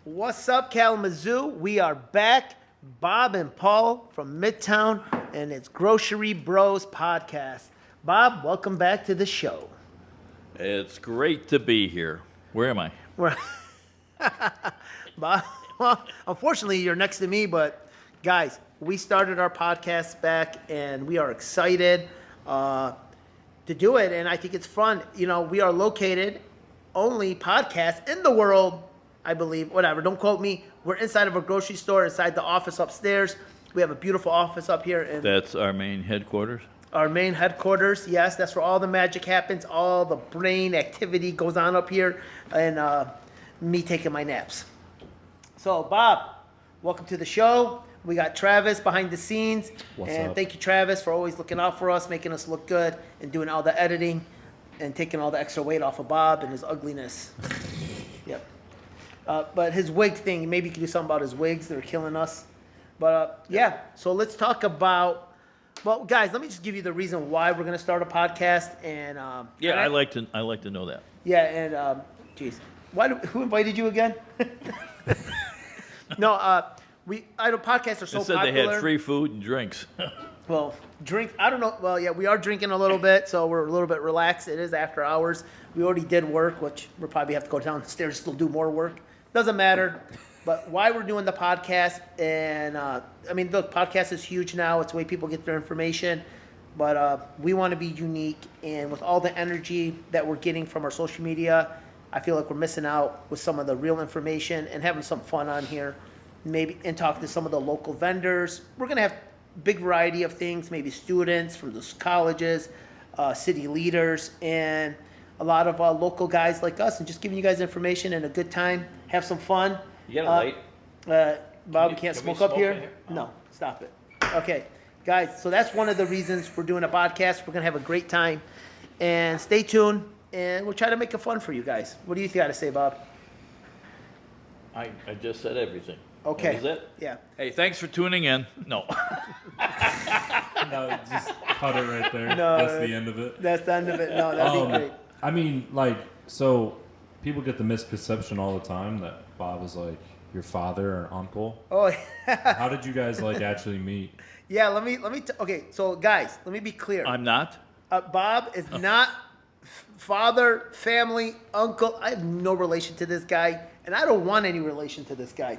What's up, Kalamazoo? We are back. Bob and Paul from Midtown, and it's Grocery Bros Podcast. Bob, welcome back to the show. It's great to be here. Where am I? We're Bob, well, unfortunately, you're next to me, but guys, we started our podcast back, and we are excited to do it, and I think it's fun. You know, we are located only podcast in the world, I believe. Whatever, don't quote me. We're inside of a grocery store, inside the office upstairs. We have a beautiful office up here. And That's our main headquarters. our main headquarters, yes, that's where all the magic happens. All the brain activity goes on up here, and me taking my naps. So, Bob, welcome to the show. We got Travis behind the scenes. What's and up? thank you, Travis, for always looking out for us, making us look good, and doing all the editing, and taking all the extra weight off of Bob and his ugliness. Yep. But his wig thing, maybe you could do something about his wigs. They're killing us. But yeah, so let's talk about. Well, guys, let me just give you the reason why we're going to start a podcast. And Yeah, and I like to know that. Yeah, and geez, who invited you again? No, I know podcasts are so They said popular. they had free food and drinks. Well, drink. I don't know. Well, yeah, we are drinking a little bit, so we're a little bit relaxed. It is after hours. We already did work, which we'll probably have to go downstairs still do more work. Doesn't matter. But why we're doing the podcast, and I mean, look, podcast is huge now. It's the way people get their information. But we want to be unique, and with all the energy that we're getting from our social media, I feel like we're missing out with some of the real information and having some fun on here. Maybe and talk to some of the local vendors. We're gonna have big variety of things. Maybe students from the colleges, city leaders, and a lot of local guys like us, and just giving you guys information and a good time. Have some fun. You got a light? Bob, you Can can't we smoke up smoke here? in here? No, stop it. Okay, guys, so that's one of the reasons we're doing a podcast. We're going to have a great time. And stay tuned, and we'll try to make it fun for you guys. What do you got to say, Bob? I just said everything. Okay. That was it? Yeah. Hey, thanks for tuning in. No. No, just cut it right there. No, That's the end of it. That's the end of it. No, that'd be great. I mean, like, so people get the misconception all the time that Bob is like your father or uncle. Oh, How did you guys like actually meet? yeah, okay, so guys, let me be clear. I'm not. Bob is not father, family, uncle. I have no relation to this guy, and I don't want any relation to this guy.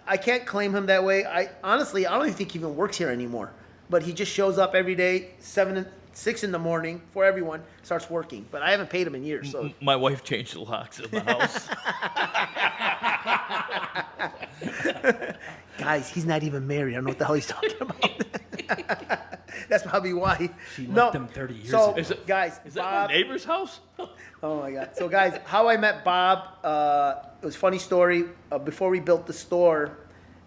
I can't claim him that way. I honestly don't even think he even works here anymore. But he just shows up every day, 6 in the morning for everyone, starts working. But I haven't paid him in years, so. My wife changed the locks in the house. Guys, he's not even married. I don't know what the hell he's talking about. That's probably why. She left him 30 years so, ago. guys, Is that Bob. my neighbor's house? Oh my God. So guys, how I met Bob, it was a funny story. Before we built the store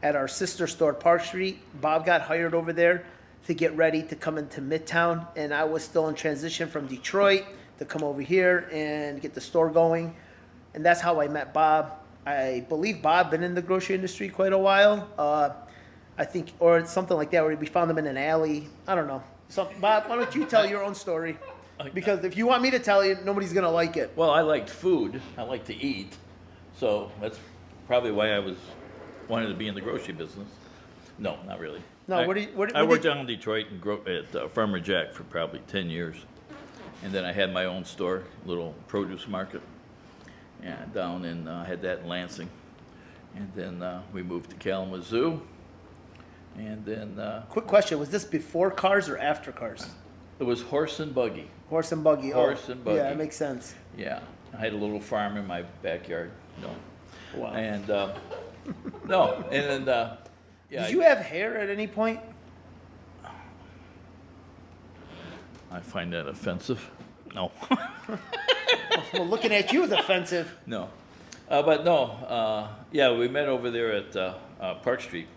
at our sister store, Park Street, Bob got hired over there to get ready to come into Midtown. And I was still in transition from Detroit to come over here and get the store going. And that's how I met Bob. I believe Bob been in the grocery industry quite a while. I think, or something like that, where we found him in an alley. I don't know. So Bob, why don't you tell your own story? Because if you want me to tell you, nobody's gonna like it. Well, I liked food. I like to eat. So that's probably why I wanted to be in the grocery business. No, not really. No, I what worked did- down in Detroit and at Farmer Jack for probably 10 years. And then I had my own store, little produce market. And down in, I had that in Lansing. And then we moved to Kalamazoo. And then Quick question: was this before cars or after cars? it was horse and buggy. Horse and buggy. Horse and buggy. Yeah, that makes sense. Yeah, I had a little farm in my backyard. No. Wow. And no, and then yeah. Did you have hair at any point? I find that offensive. No, Well, looking at you is offensive. no, but no. Yeah, we met over there at Park Street.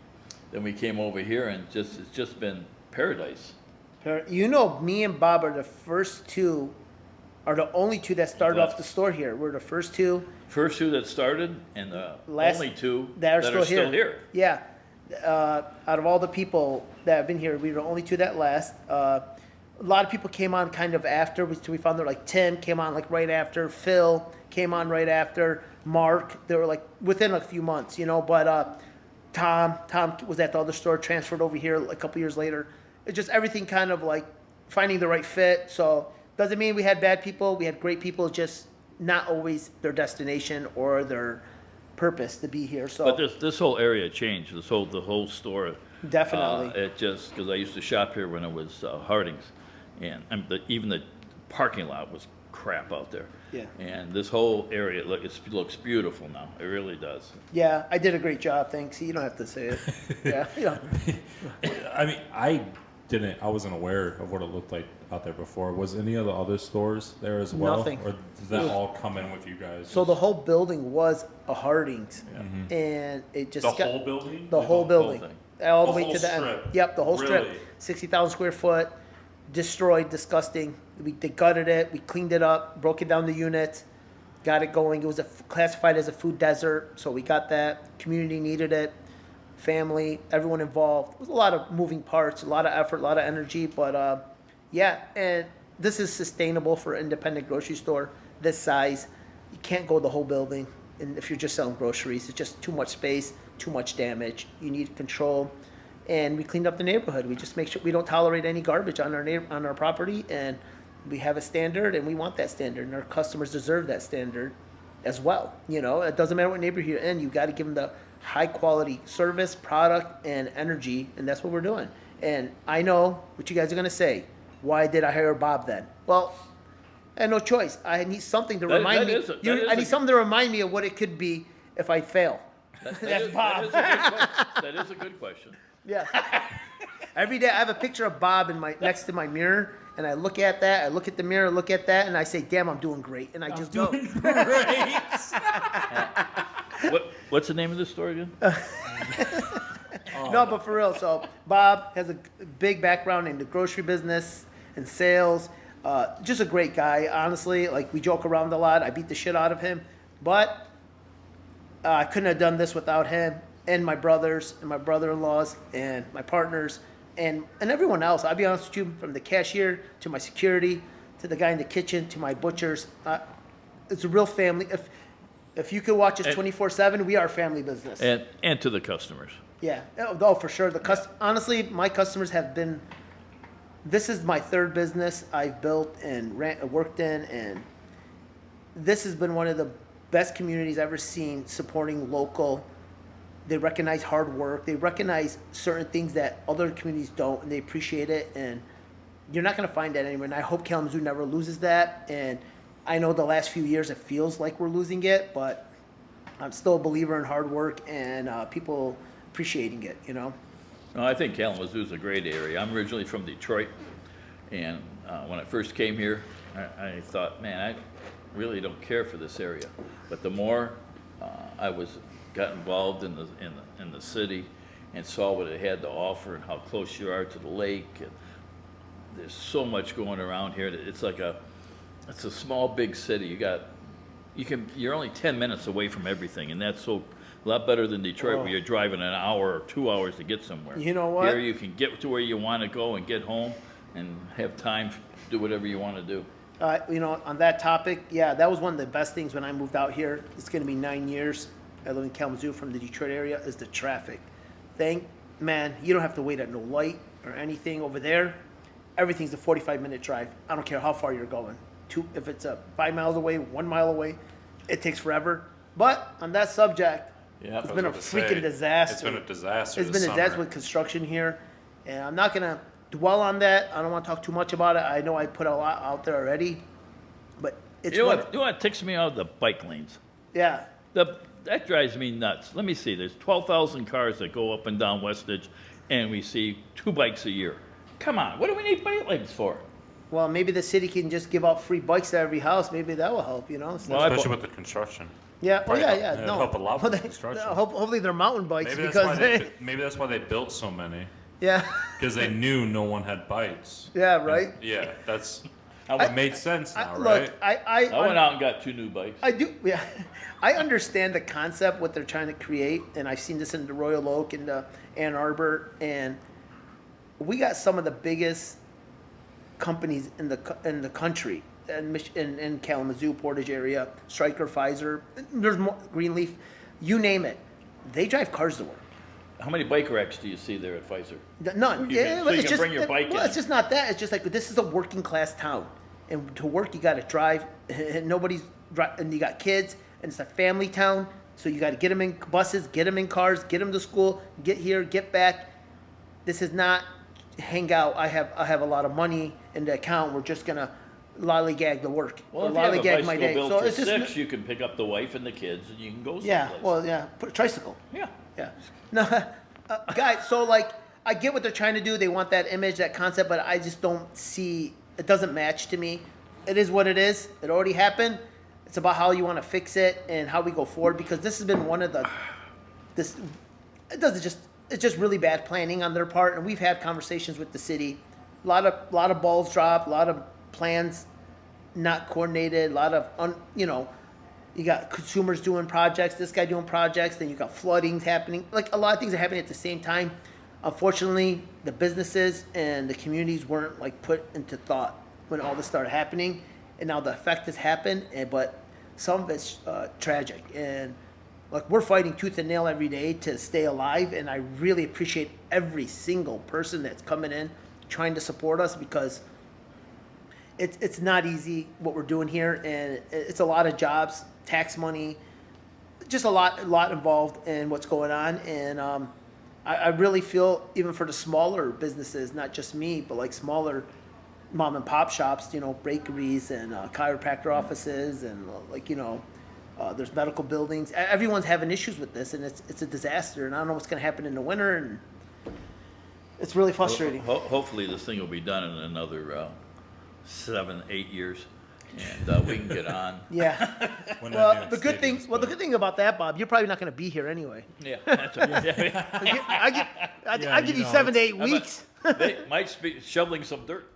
Then we came over here, and it's just been paradise. You know, me and Bob are the only two that started Left. off the store here. We're the first two. First two that started, and the Last- only two that are still here. Yeah. Out of all the people that have been here, we were the only two that last. A lot of people came on kind of after. We found that like Tim came on like right after. Phil came on right after. Mark. They were like within a few months, you know. But Tom was at the other store, transferred over here a couple years later. It's just everything kind of like finding the right fit. So doesn't mean we had bad people. We had great people, just not always their destination or their purpose to be here. So But this whole area changed. The whole store. Definitely. It just because I used to shop here when it was Harding's, and even the parking lot was crap out there. Yeah. And this whole area looks beautiful now. It really does. yeah, I did a great job. Thanks. You don't have to say it. Yeah, yeah. I mean, I wasn't aware of what it looked like out there before. Was any of the other stores there as well? Nothing. Or did that all come in with you guys? So the whole building was a Harding's, and it just The got whole building? the whole building, thing. all the The way whole to the end. strip? Yep, the whole strip, Really? 60,000 square foot, destroyed, disgusting. They gutted it, we cleaned it up, broke it down to units, got it going. It was classified as a food desert, so we got that. Community needed it, family, everyone involved. It was a lot of moving parts, a lot of effort, a lot of energy, but yeah, and this is sustainable for an independent grocery store this size. You can't go the whole building, and if you're just selling groceries, it's just too much space, too much damage. You need control, and we cleaned up the neighborhood. We just make sure we don't tolerate any garbage on our property, and we have a standard, and we want that standard, and our customers deserve that standard as well. You know, it doesn't matter what neighborhood you're in, you got to give them the high quality service, product, and energy, and that's what we're doing. And I know what you guys are gonna say. Why did I hire Bob then? Well, I had no choice. I need something to remind me. I need something to remind me of what it could be if I fail. That's Bob. That is a good question. Yeah. Every day I have a picture of Bob next to my mirror, and I look at that. I look at the mirror, look at that, and I say, "Damn, I'm doing great," and I just go. What's the name of this store again? No, but for real. So Bob has a big background in the grocery business and sales. Just a great guy, honestly. Like, we joke around a lot. I beat the shit out of him, but I couldn't have done this without him and my brothers and my brother-in-laws and my partners and everyone else. I'll be honest with you, from the cashier to my security to the guy in the kitchen to my butchers. It's a real family. If you could watch us 24/7, we are a family business. And to the customers. Yeah. Oh, for sure. Honestly, my customers have been. This is my third business I've built and worked in, and this has been one of the best communities I've ever seen supporting local. They recognize hard work. They recognize certain things that other communities don't, and they appreciate it. And you're not going to find that anywhere. And I hope Kalamazoo never loses that. And I know the last few years it feels like we're losing it, but I'm still a believer in hard work and people appreciating it, you know? No, I think Kalamazoo is a great area. I'm originally from Detroit, and when I first came here, I thought, man, I really don't care for this area. But the more I got involved in the city and saw what it had to offer and how close you are to the lake, and there's so much going around here. It's a small big city. You're only 10 minutes away from everything, and that's a lot better than Detroit, where you're driving an hour or 2 hours to get somewhere. You know what? Here you can get to where you want to go and get home and have time to do whatever you want to do. You know, on that topic, yeah, that was one of the best things when I moved out here. It's going to be 9 years. I live in Kalamazoo from the Detroit area, is the traffic. Man, you don't have to wait at no light or anything over there. Everything's a 45-minute drive. I don't care how far you're going. If it's 5 miles away, 1 mile away, it takes forever. But on that subject, it's been a freaking disaster. It's been a disaster. It's been a disaster with construction here, and I'm not gonna dwell on that. I don't want to talk too much about it. I know I put a lot out there already, but it's You know what ticks me out? The bike lanes. yeah. That drives me nuts. Let me see. There's 12,000 cars that go up and down Westridge, and we see 2 bikes a year. Come on, what do we need bike lanes for? Well, maybe the city can just give out free bikes to every house. Maybe that will help. You know. So- Well, Especially with the construction. yeah. Oh yeah. Yeah. It'd No. help a lot with Well, construction. Hopefully they're mountain bikes Maybe because that's why they built so many, yeah. because they knew no one had bikes. Yeah. Right. Yeah, that's I, it made sense now, Look, right? I went out and got 2 new bikes. I do, yeah. I understand the concept, what they're trying to create, and I've seen this in the Royal Oak and Ann Arbor, and we got some of the biggest companies in the country in Kalamazoo, Portage area, Stryker, Pfizer. There's more, Greenleaf, you name it. They drive cars to work. How many bike racks do you see there at Pfizer? None. You can- Yeah, so but you it's can just bring your bike well, in. it's just not that. It's just like this is a working class town, and to work you got to drive. And and you got kids, and it's a family town. So you got to get them in buses, get them in cars, get them to school, get here, get back. This is not hang out. I have a lot of money in the account. We're just gonna lollygag the work. Well, or if you have a lollygag my bicycle day. built So for it's just 6, you can pick up the wife and the kids, and you can go someplace. yeah. Well, yeah. Put a tricycle. Yeah. Yeah. No, guys, so like, I get what they're trying to do. They want that image, that concept, but I just don't see, it doesn't match to me. It is what it is. It already happened. It's about how you want to fix it and how we go forward, because this has been one of the, it's just really bad planning on their part. And we've had conversations with the city. A lot of balls dropped, a lot of plans not coordinated, a lot of, you got consumers doing projects, this guy doing projects, then you got floodings happening. Like, a lot of things are happening at the same time. Unfortunately, the businesses and the communities weren't like put into thought when all this started happening, and now the effect has happened. But some of it's tragic, and like, we're fighting tooth and nail every day to stay alive. And I really appreciate every single person that's coming in trying to support us, because it's not easy what we're doing here, and it's a lot of jobs, tax money, just a lot involved in what's going on. And I really feel, even for the smaller businesses, not just me, but like smaller mom and pop shops, bakeries and chiropractor offices, and there's medical buildings. Everyone's having issues with this, and it's a disaster. And I don't know what's going to happen in the winter, and it's really frustrating. Hopefully, this thing will be done in another 7-8 years, and we can get on. Yeah. When Well, that the good thing, stadium's the built. good thing about that, Bob, you're probably not going to be here anyway. Yeah, that's right. I give you 7 to 8 weeks. They might be shoveling some dirt.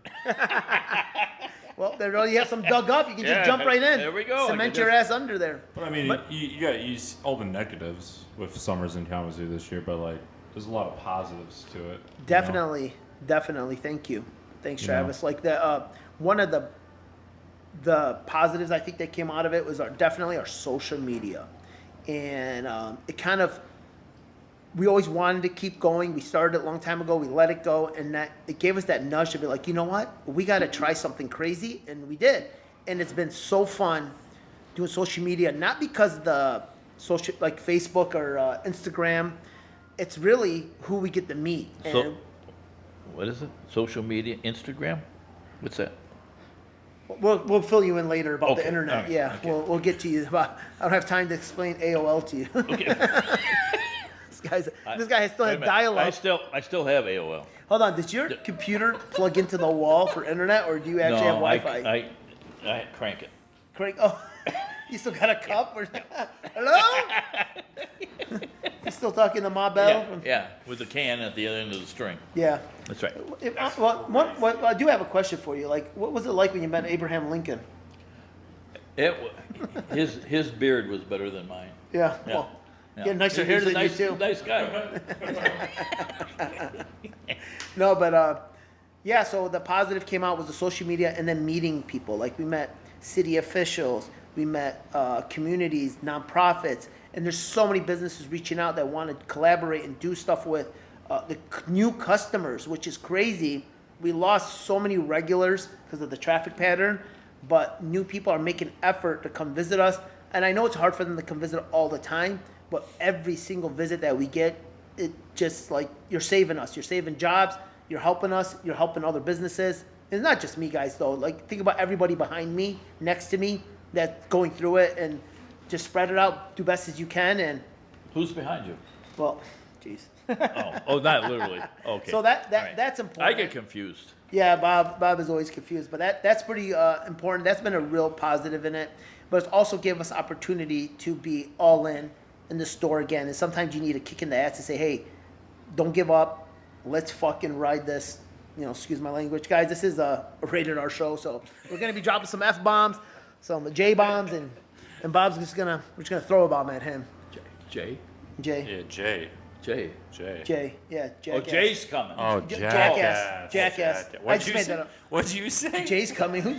Well, there you have some dug up. You can Yeah, just jump right in. there we go. I Cement can your just- ass under there. But I mean, But- you got all the negatives with Summers in Kalamazoo this year, but like, there's a lot of positives to it. you know? Definitely. Thank you. Thanks, You know. Travis. Like one of the positives I think that came out of it was definitely our social media, and it kind of, we always wanted to keep going. We started it a long time ago. We let it go, and that it gave us that nudge to be like, you know what? We got to try something crazy, and we did. And it's been so fun doing social media, not because the social, like Facebook or Instagram. It's really who we get to meet. And So, what is it? Social media, Instagram? What's that? we'll fill you in later about Okay, the internet. all right, Yeah, okay. we'll get to you. I don't have time to explain AOL to you. Okay. This guy still Wait a has minute. dial-up. I still have AOL. Hold on, does your computer plug into the wall for internet, or do you actually have Wi-Fi? I crank it. Craig, oh, you still got a cup? Or, hello? You still talking to Ma Bell? Yeah, with the can at the other end of the string. Yeah. That's right. Well, I do have a question for you. Like, what was it like when you met Abraham Lincoln? His beard was better than mine. Yeah. Yeah. Well, Yeah. he had nicer hair He's a than nice, you too. Nice guy. No, but yeah. So the positive came out was the social media, and then meeting people. Like, we met city officials, we met communities, nonprofits, and there's so many businesses reaching out that want to collaborate and do stuff with new customers, which is crazy. We lost so many regulars because of the traffic pattern, but new people are making effort to come visit us. And I know it's hard for them to come visit all the time, but every single visit that we get, it just like, you're saving us, you're saving jobs, you're helping us, you're helping other businesses. It's not just me, guys, though. Like, think about everybody behind me, next to me, that's going through it, and just spread it out, do best as you can. And Who's behind you? well, jeez. Oh, not literally. Okay. So that All right. that's I important. get confused. Yeah, Bob is always confused, but that's pretty important. That's been a real positive in it. But it's also gave us opportunity to be all in the store again. And sometimes you need a kick in the ass to say, hey, don't give up. Let's fucking ride this. Excuse my language, guys. This is a rated R show, so we're gonna be dropping some F bombs, some J bombs, and Bob's we're just gonna throw a bomb at him. Jay? Jay. Yeah, Jay. Jay. Jay. Jay. Yeah, Oh, Jackass. Jay's coming. Oh, Jackass. Jackass. I What'd just you made say? that up. What'd you say? Jay's coming. Who?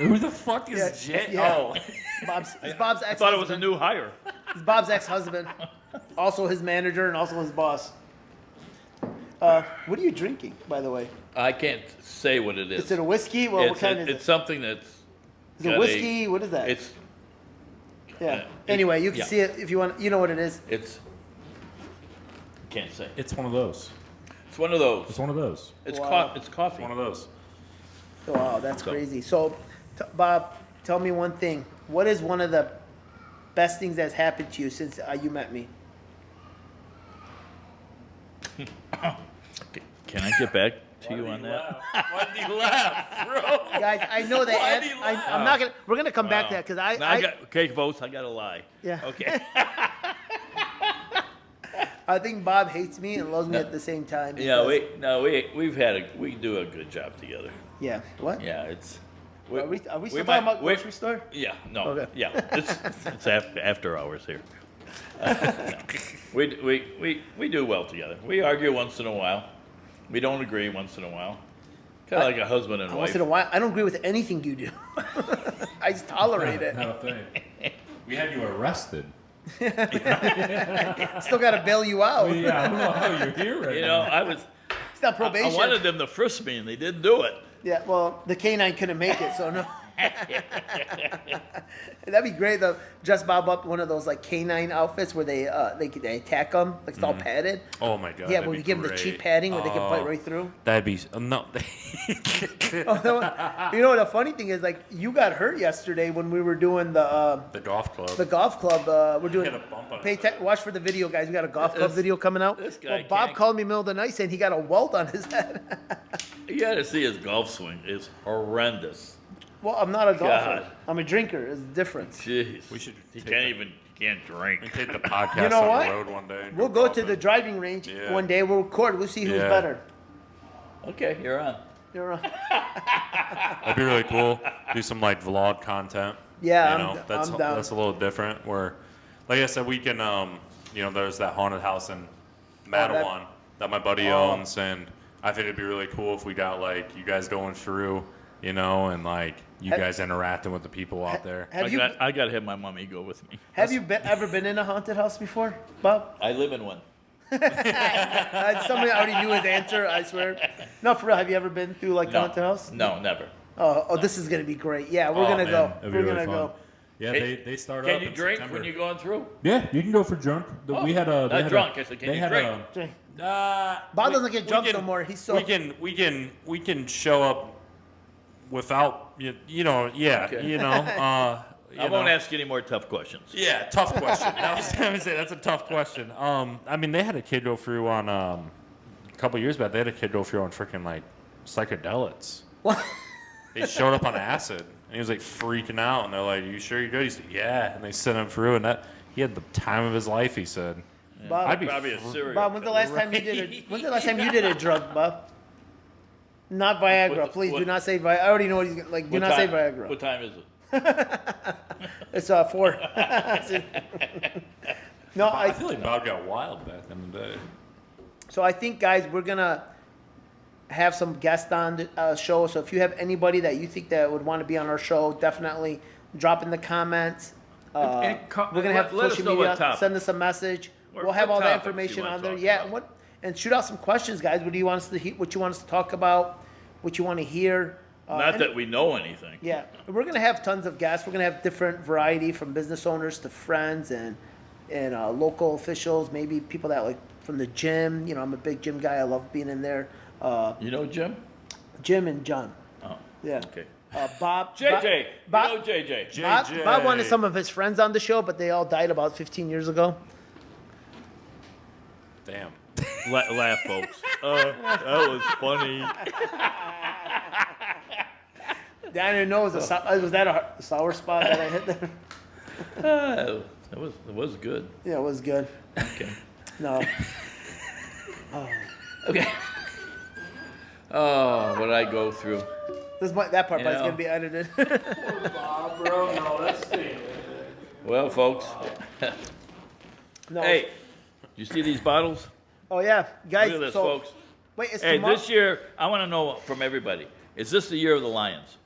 Who the fuck is Yeah, Jay? yeah. Oh, It's Bob's I thought it was a ex-husband. new hire. It's Bob's ex-husband, also his manager and also his boss. What are you drinking, by the way? I can't say what it is. Is it a whiskey? Well, what it's kind is it's it? something that's. Is it got whiskey? What is that? It's yeah. Anyway, you can yeah. see it if you want. You know what it is. it's. Can't say. it's one of those. It's one of those. It's one of those. It's Wow. it's coffee. One of those. Wow, that's So- crazy. So, Bob, tell me one thing. What is one of the best things that's happened to you since you met me? Can I get back to you on that? Why did he laugh, bro? Guys, I know that. Why'd he laugh? I'm not gonna. We're gonna come back to that because Now I got okay, folks. I got to lie. Yeah. Okay. I think Bob hates me and loves me at the same time. Yeah. because- We do a good job together. Yeah. What? Yeah. It's. Are we still might- talking about we- grocery store? Yeah. No. Okay. Yeah. It's after hours here. No. We do well together. We argue once in a while. We don't agree once in a while. Kind of like a husband and Once wife. in a while, I don't agree with anything you do. I just tolerate it. Not a thing. We had you arrested. Still got to bail you out. Yeah, I don't know how you're here right You now. know, I was. It's not I probation. wanted them to frisk me, and they didn't do it. Yeah, well, the canine couldn't make it, so no. That'd be great though. Dress Bob up one of those like canine outfits where they attack them, like it's all padded. Oh my god. Yeah, that'd when be you give them the great. cheap padding where they can bite Oh, right through. That'd be no. You know the funny thing is, like, you got hurt yesterday when we were doing the golf club. the golf club. We're doing. He had a bump on his Watch for the video, guys. We got a golf club This- video coming out. this guy Well, Bob can't- called me middle of the night saying he got a welt on his head. You got to see his golf swing. It's horrendous. Well, I'm not a golfer. God. I'm a drinker. It's the difference. Jeez. We should He take can't that. even. He can't drink. We take the podcast You know on what? the road one day. and We'll go to golfing. the driving range Yeah. one day. We'll record. We'll see who's Yeah. better. Okay, you're on. You're right. That'd be really cool. Do some like vlog content. Yeah, you know, that's I'm down. that's a little different. Where, like I said, we can you know, there's that haunted house in Mattawan that my buddy Oh. owns, and I think it'd be really cool if we got like you guys going through, you know, and like you Have- guys interacting with the people out there. Have you I got to have my mommy go with me. ever been in a haunted house before, Bob? I live in one. Somebody already knew his answer. I swear. No, for real. Have you ever been through like a No, haunted house? no, never. Oh, this is gonna be great. Yeah, we're Oh, gonna man, go. That'd be We're really gonna fun. go. Yeah, Can- they start Can up you in drink September. when you're going through? Yeah, you can go for drunk. Oh, We had a. not drunk. I said, can they you had drink? a. Drink. Bob Bob doesn't get drunk no more. He's so. we can show up without you know Okay. you know I won't ask you any more tough questions. Yeah, tough question. I was gonna say that's a tough question. I mean, they had a kid go through on a couple years back. They had a kid go through on freaking like psychedelics. What? He showed up on acid, and he was like freaking out. And they're like, "You sure you're good?" He said, "Yeah." And they sent him through, and that he had the time of his life. He said, Bob, "I'd be Probably a serial. Bob, when's the last time you did it? Right. When's the last time you did a drug, Bob? Not Viagra, What- please. what- do not say Viagra. I already know what he's gonna, like. Do What not say time- Viagra. What time is it? It's 4. No, I feel like Bob got wild back in the day." So I think, guys, we're gonna have some guests on the show. So if you have anybody that you think that would want to be on our show, definitely drop in the comments. And We're gonna have let us social know what media. topic. Send us a message. Or We'll have what all that topics you information wanna on there. talk Yeah, about. and shoot out some questions, guys. What do you want us to what you want us to talk about? What you want to hear? Not and- that we know anything. Yeah, we're gonna have tons of guests. We're gonna have different variety from business owners to friends and local officials. Maybe people that like from the gym. You know, I'm a big gym guy. I love being in there. You know Jim? Jim and John. Oh, Yeah. okay. Bob. JJ. Bob, You know JJ. JJ. Bob wanted some of his friends on the show, but they all died about 15 years ago. Damn. Laugh, folks. That was funny. I didn't know it was was that a sour spot that I hit there? It was good. Yeah, it was good. Okay. No. Okay. Oh, what I go through. That part You is know. gonna be edited. Bro, no, that's Well, folks. No. Hey, you see these bottles? Oh yeah, guys. Look at this, so, folks. Wait, it's Hey, tomorrow. this year, I want to know from everybody: is this the year of the Lions?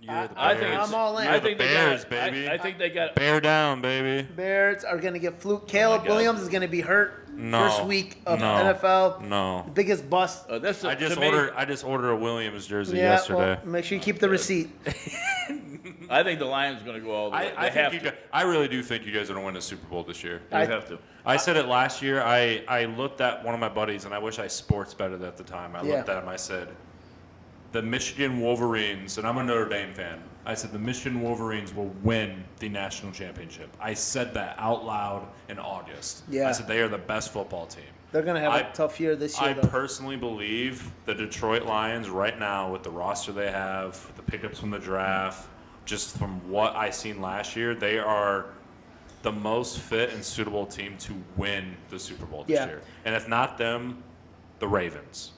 You're the I think Bears. it's. I'm all in. I You're think the they got Bears, it. baby. I think they got. Bear down, baby. Bears are going to get fluke. Caleb Oh God. Williams is going to be hurt No. first week of No. NFL. No. The biggest bust. That's I just to me, ordered a Williams jersey Yeah, yesterday. well, make sure you keep the receipt. I think the Lions are going to go all the way. I They have think to. I really do think you guys are going to win the Super Bowl this year. They have to. I said it last year. I looked at one of my buddies, and I wish I sports betted at the time. I Yeah. looked at him. I said, the Michigan Wolverines, and I'm a Notre Dame fan. I said the Michigan Wolverines will win the national championship. I said that out loud in August. Yeah. I said they are the best football team. They're going to have I- a tough year this year, I though. personally believe the Detroit Lions right now, with the roster they have, the pickups from the draft, just from what I seen last year, they are the most fit and suitable team to win the Super Bowl this Yeah. year. And if not them, the Ravens.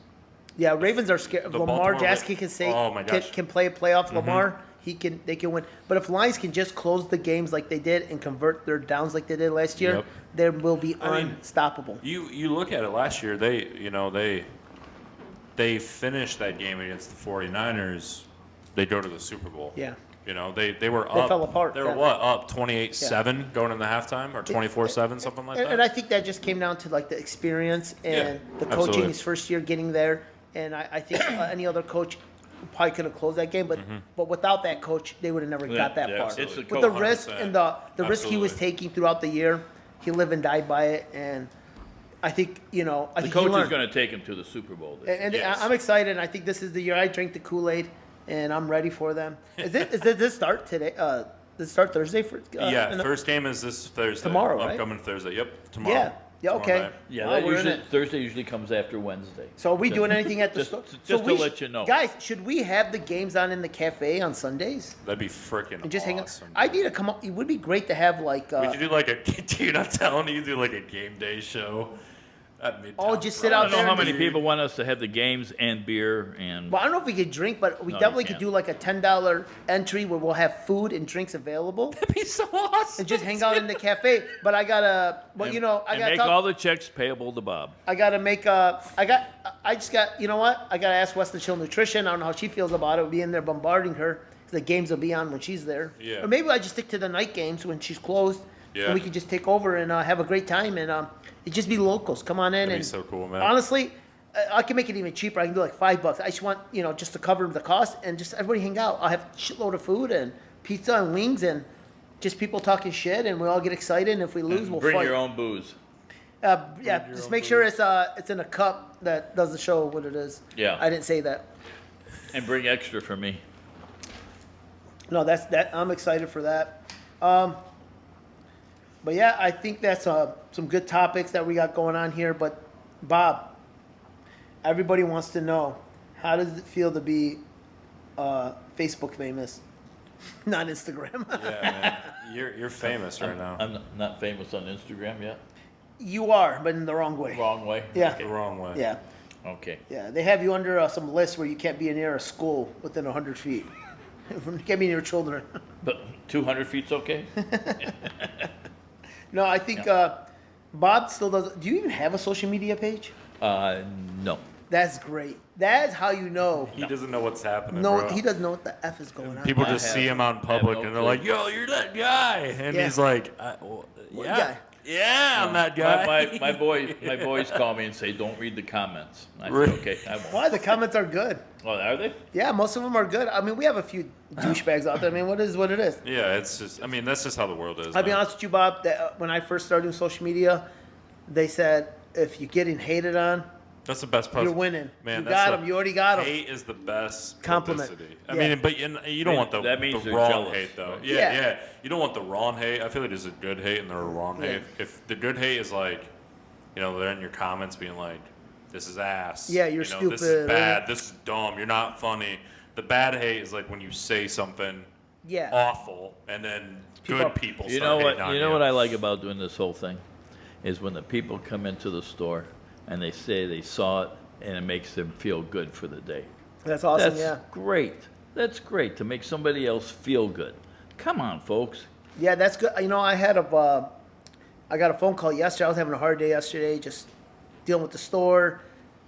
Yeah, Ravens are scared. The Lamar Baltimore Jackson can say Oh, my can, gosh. can play playoff. Lamar, they can win. But if Lions can just close the games like they did and convert their downs like they did last year, Yep. they will be I mean, unstoppable. You look at it last year, they finished that game against the 49ers. They go to the Super Bowl. Yeah. You know, they were up. fell apart, They were yeah. what, up 28-7 going into halftime, or 24-7, something like that? And I think that just came down to like the experience and the coaching absolutely. his first year getting there. And I think any other coach probably could have closed that game, but without that coach, they would have never got that Yeah, far. it's the With the coach. risk 100%. and the risk he was Absolutely. taking throughout the year, he lived and died by it. And I think I The think he coach is learned. going to take him to the Super Bowl. This year. And Yes. I'm excited. And I think this is the year I drink the Kool-Aid, and I'm ready for them. Does this start today? Does it start Thursday for? Yeah, first game is this Thursday. Tomorrow, right? Upcoming Thursday. Yep, tomorrow. Yeah. Yeah. Tomorrow Okay. night. Yeah, Wow, that we're in usually, it. Thursday usually comes after Wednesday. So are we doing anything at the Just- store? just So to we let you know. guys. Should we have the games on in the cafe on Sundays That'd be freaking and just hang out? awesome. I need to come up. It would be great to have like. We could do like a, dude, I'm telling you, do like a game day show at Midtown. Oh, just sit I out don't know there how and many just- people want us to have the games and beer and. Well, I don't know if we could drink, but we No, you definitely could can't. do like a $10 entry where we'll have food and drinks available That'd be so awesome. and just hang out in the cafe. But I gotta, well, and- I and gotta make talk. all the checks payable to Bob. I gotta make I just got, you know what? I gotta ask Weston Chill Nutrition. I don't know how she feels about it. We'll be in there bombarding her. The games will be on when she's there. Yeah. Or maybe I just stick to the night games when she's closed. Yeah. And we can just take over and have a great time and it just be locals. Come on in That'd be and so cool, man. honestly, I can make it even cheaper. I can do like $5. I just want, just to cover the cost and just everybody hang out. I'll have a shitload of food and pizza and wings and just people talking shit and we all get excited and if we lose, we'll Bring fight. your own booze. Yeah, your just own make sure it's in a cup that doesn't show what it is. Yeah. I didn't say that. And bring extra for me. No, that's that. I'm excited for that. But yeah, I think that's some good topics that we got going on here. But Bob, everybody wants to know, how does it feel to be Facebook famous, not Instagram? Yeah, man. You're famous right now. I'm not famous on Instagram yet. You are, but in the wrong way. Wrong way. Yeah. The wrong way. Yeah. Okay. Yeah, they have you under some list where you can't be near a school within 100 feet. You can't be near children. But 200 feet's okay. No, I think Bob still does. Do you even have a social media page? No. That's great. That's how you know. He doesn't know what's happening. No, bro. he doesn't know what the F is going on. People I just have- see him out in public no and they're clue. like, "Yo, you're that guy," and Yeah. he's like, What "Yeah, guy? yeah, I'm that guy." My boys call me and say, "Don't read the comments." I said, Really? "Okay, I won't." Why? The comments are good. Oh, are they? Yeah, most of them are good. I mean, we have a few douchebags out there. I mean, what is what it is. Yeah, it's just. I mean, that's just how the world is. I'll be man. honest with you, Bob. That when I first started doing social media, they said if you're getting hated on, That's the best. you're winning. Man, you that's got the- them. You already got them. Hate is the best Compliment. publicity. I Yeah. mean, but you don't want the, that means the they're wrong jealous, hate though. right? Yeah, Yeah. yeah, You don't want the wrong hate. I feel like there's a good hate and there's a wrong Yeah. hate. If the good hate is like, they're in your comments being like, "This is ass." Yeah, you're This stupid, is or- bad. This is dumb. You're not funny. The bad hate is like when you say something Yeah. awful and then People- good people You start know what? hating on You know what I like about doing this whole thing, is when the people come into the store and they say they saw it and it makes them feel good for the day. That's awesome. That's Yeah. great. That's great to make somebody else feel good. Come on, folks. Yeah, that's good. I got a phone call yesterday. I was having a hard day yesterday, just dealing with the store.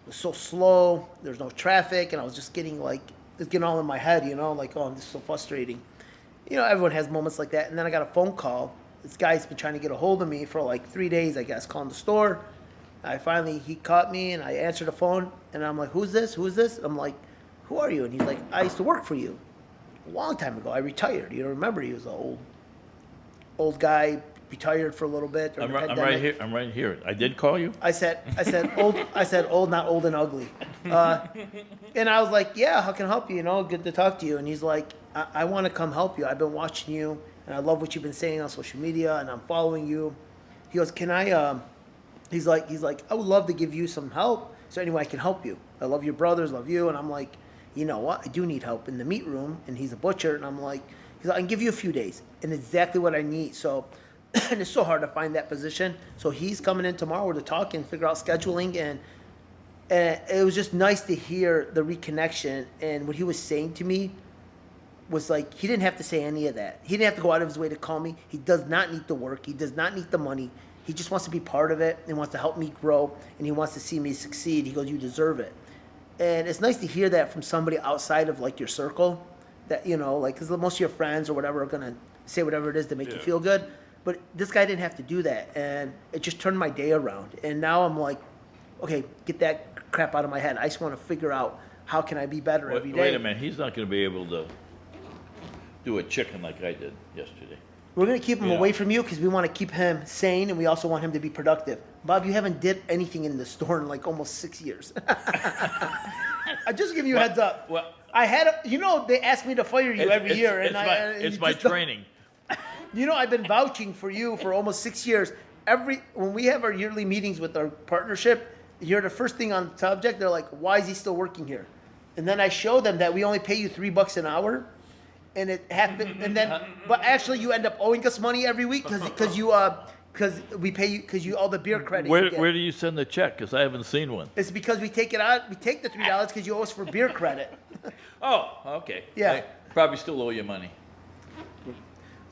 It was so slow. There's no traffic, and I was just getting like, it's getting all in my head, you know, like, oh, this is so frustrating. You know, everyone has moments like that. And then I got a phone call. This guy's been trying to get a hold of me for like 3 days, I guess, calling the store. He caught me, and I answered the phone, and I'm like, who's this? Who's this? I'm like, who are you? And he's like, I used to work for you a long time ago. I retired. You don't remember? He was an old guy, retired for a little bit. during the I'm pandemic. right here. I'm right here. I did call you. I said old, not old and ugly. And I was like, yeah, how can I help you? You know, good to talk to you. And he's like, I want to come help you. I've been watching you, and I love what you've been saying on social media, and I'm following you. He goes, can I? He's like, I would love to give you some help. So anyway, I can help you. I love your brothers, love you. And I'm like, you know what? I do need help in the meat room. And he's a butcher, and I'm like, I can give you a few days, and exactly what I need. So. And it's so hard to find that position. So he's coming in tomorrow to talk and figure out scheduling, and it was just nice to hear the reconnection. And what he was saying to me was like, he didn't have to say any of that. He didn't have to go out of his way to call me. He does not need the work. He does not need the money. He just wants to be part of it and wants to help me grow, and he wants to see me succeed. He goes, you deserve it. And it's nice to hear that from somebody outside of like your circle, that, you know, like, because most of your friends or whatever are going to say whatever it is to make you feel good. But this guy didn't have to do that, and it just turned my day around. And now I'm like, okay, get that crap out of my head. I just want to figure out how can I be better every day. Wait a minute. He's not going to be able to do a chicken like I did yesterday. We're going to keep him Yeah. away from you because we want to keep him sane, and we also want him to be productive. Bob, you haven't did anything in the store in like almost 6 years. I just give you a heads up. Well, They ask me to fire you every year, and it's my training. You know, I've been vouching for you for almost 6 years. When we have our yearly meetings with our partnership, you're the first thing on the subject. They're like, "Why is he still working here?" And then I show them that we only pay you $3 an hour, and it happened. And then, but actually, you end up owing us money every week because we pay you because you all the beer credit. Where you get. do you send the check? Because I haven't seen one. It's because we take it out. We take the $3 because you owe us for beer credit. Oh, okay. Yeah. I probably still owe you money.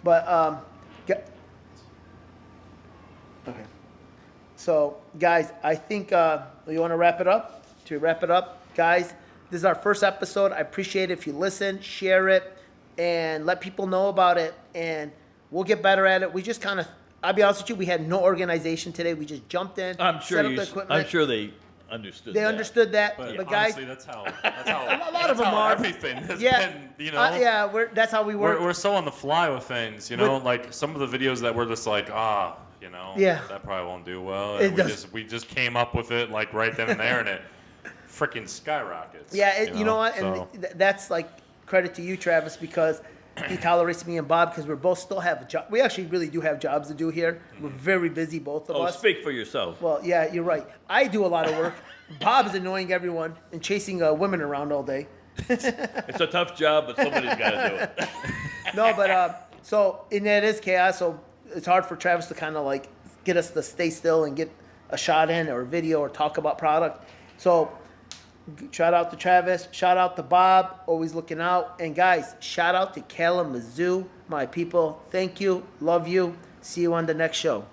But okay. So guys, I think you want to wrap it up. To wrap it up, guys, this is our first episode. I appreciate it if you listen, share it, and let people know about it. And we'll get better at it. We just kind of, I'll be honest with you, we had no organization today. We just jumped in. I'm sure set up the equipment. I'm sure they understood. They that. understood that, But but guys, honestly, that's how a lot of them how are. everything has Yeah, been, you know. yeah, that's how we work. We're so on the fly with things, you know. Like some of the videos that we're just like, you know, Yeah. that probably won't do well. It And does. we just came up with it like right then and there, and it freaking skyrockets. Yeah, you know what? And So, that's like credit to you, Travis, because he tolerates me and Bob because we're both still have a job. We actually really do have jobs to do here. We're very busy, both of Oh, us. speak for yourself. Well, yeah, you're right. I do a lot of work. Bob is annoying everyone and chasing women around all day. It's a tough job, but somebody's got to do it. No, but and it is chaos. So it's hard for Travis to kind of like get us to stay still and get a shot in or a video or talk about product. So shout out to Travis. Shout out to Bob. Always looking out. And guys, shout out to Kalamazoo, my people. Thank you. Love you. See you on the next show.